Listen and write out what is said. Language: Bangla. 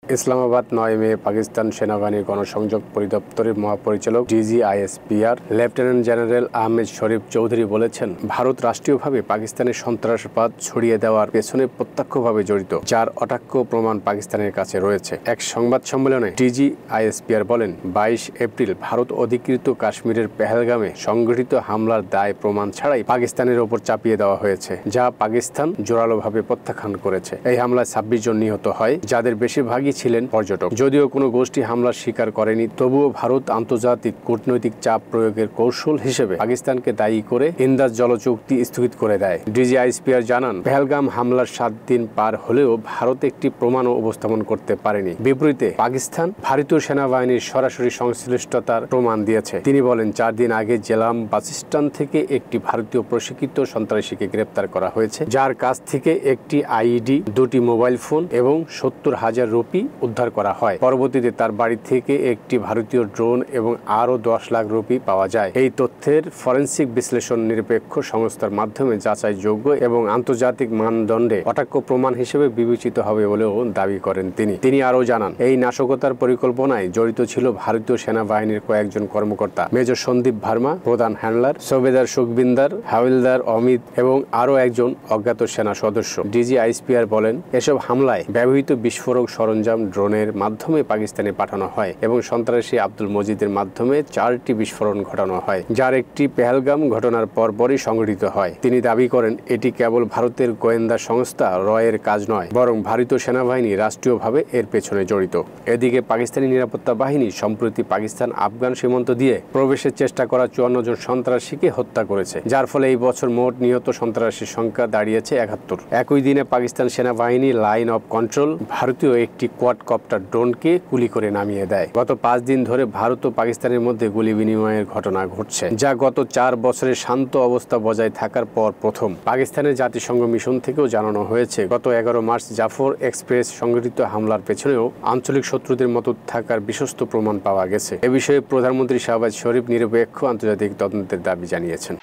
ইসলামাবাদ ৯ মে পাকিস্তান সেনাবাহিনীর গণসংযোগ পরিদপ্তরের মহাপরিচালক ডিজিআইএসপিআর লেফটেন্যান্ট জেনারেল আহমেদ শরীফ চৌধুরী বলেছেন, ভারত রাষ্ট্রীয়ভাবে পাকিস্তানের সন্ত্রাসবাদ ছড়িয়ে দেওয়ার পেছনে প্রত্যক্ষভাবে জড়িত, যার অটাক্ষ প্রমাণ পাকিস্তানের কাছে রয়েছে। এক সংবাদ সম্মেলনে ডিজিআইএসপিআর বলেন, ২২ এপ্রিল ভারত অধিকৃত কাশ্মীরের পেহেলগামে সংগঠিত হামলার দায় প্রমাণ ছাড়াই পাকিস্তানের ওপর চাপিয়ে দেওয়া হয়েছে, যা পাকিস্তান জোরালোভাবে প্রত্যাখ্যান করেছে। এই হামলায় ২৬ জন নিহত হয়, যাদের বেশিরভাগই ছিলেন পর্যটক। যদিও কোনো গোষ্ঠী হামলার স্বীকার করেনি, তবুও ভারত আন্তর্জাতিক কূটনৈতিক চাপ প্রয়োগের কৌশল হিসেবে পাকিস্তানকে দায়ী করে ইন্দাস জল চুক্তি স্থগিত করে দেয়। ডিজিআইএসপিআর জানান, পেহেলগাম হামলার ৭ দিন পার হলেও ভারত একটি প্রমাণও উপস্থাপন করতে পারেনি। বিপরীতে পাকিস্তান ভারতীয় সেনাবাহিনীর সরাসরি সংশ্লিষ্টতার প্রমাণ দিয়েছে। তিনি বলেন, ৪ দিন আগে জেলাম বাসিস্তান থেকে একটি ভারতীয় প্রশিক্ষিত সন্ত্রাসীকে গ্রেপ্তার করা হয়েছে, যার কাছ থেকে একটি আইইডি, ২টি মোবাইল ফোন এবং ৭০,০০০ রুপি উদ্ধার করা হয়। পরবর্তীতে তার বাড়ি থেকে একটি ভারতীয় ড্রোন এবং আরও ১০ লাখ রুপি পাওয়া যায়। এই তথ্যের ফরেনসিক বিশ্লেষণ নিরপেক্ষ সংস্থার মাধ্যমে যাচাইযোগ্য এবং আন্তর্জাতিক মানদণ্ডে অটাক্ষ প্রমাণ হিসেবে বিবেচিত হবে বলেও দাবি করেন তিনি আরও জানান, এই নাশকতার পরিকল্পনায় জড়িত ছিল ভারতীয় সেনাবাহিনীর কয়েকজন কর্মকর্তা, মেজর সন্দীপ ভার্মা, প্রধান হ্যান্ডলার সুবেদার সুখবিন্দর, হাবিলদার অমিত এবং আরও একজন অজ্ঞাত সেনা সদস্য। ডিজিআইএসপিআর বলেন, এসব হামলায় ব্যবহৃত বিস্ফোরক সরঞ্জাম ড্রোনের মাধ্যমে পাকিস্তানে পাঠানো হয় এবং সন্ত্রাসী আব্দুল মজিদের মাধ্যমে ৪টি বিস্ফোরণ ঘটানো হয়, যার একটি পেহেলগাম ঘটনার পরপরই সংঘটিত হয়। তিনি দাবি করেন, এটি কেবল ভারতের গোয়েন্দা সংস্থা রয়ের কাজ নয়, বরং ভারতীয় সেনাবাহিনী রাষ্ট্রীয়ভাবে এর পেছনে জড়িত। এদিকে পাকিস্তানি নিরাপত্তা বাহিনী সম্প্রতি পাকিস্তান আফগান সীমান্ত দিয়ে প্রবেশের চেষ্টা করা ৫৪ জন সন্ত্রাসীকে হত্যা করেছে, যার ফলে এই বছর মোট নিহত সন্ত্রাসীর সংখ্যা দাঁড়িয়েছে ৭১। একই দিনে পাকিস্তান সেনাবাহিনী লাইন অফ কন্ট্রোল ভারতীয় একটি কোয়াডকপ্টার ড্রোনকে গুলি করে নামিয়ে দেয়। গত ৫ দিন ধরে ভারত ও পাকিস্তানের মধ্যে গুলি বিনিময়ের ঘটনা ঘটছে, যা গত ৪ বছরের শান্ত অবস্থা বজায় থাকার পর প্রথম। পাকিস্তানের জাতিসংঘ মিশন থেকেও জানানো হয়েছে, গত ১১ মার্চ জাফর এক্সপ্রেস সংঘটিত হামলার পেছনেও আঞ্চলিক শত্রুদের মতো থাকার বিশ্বস্ত প্রমাণ পাওয়া গেছে। এ বিষয়ে প্রধানমন্ত্রী শাহবাজ শরীফ নিরপেক্ষ আন্তর্জাতিক তদন্তের দাবি জানিয়েছেন।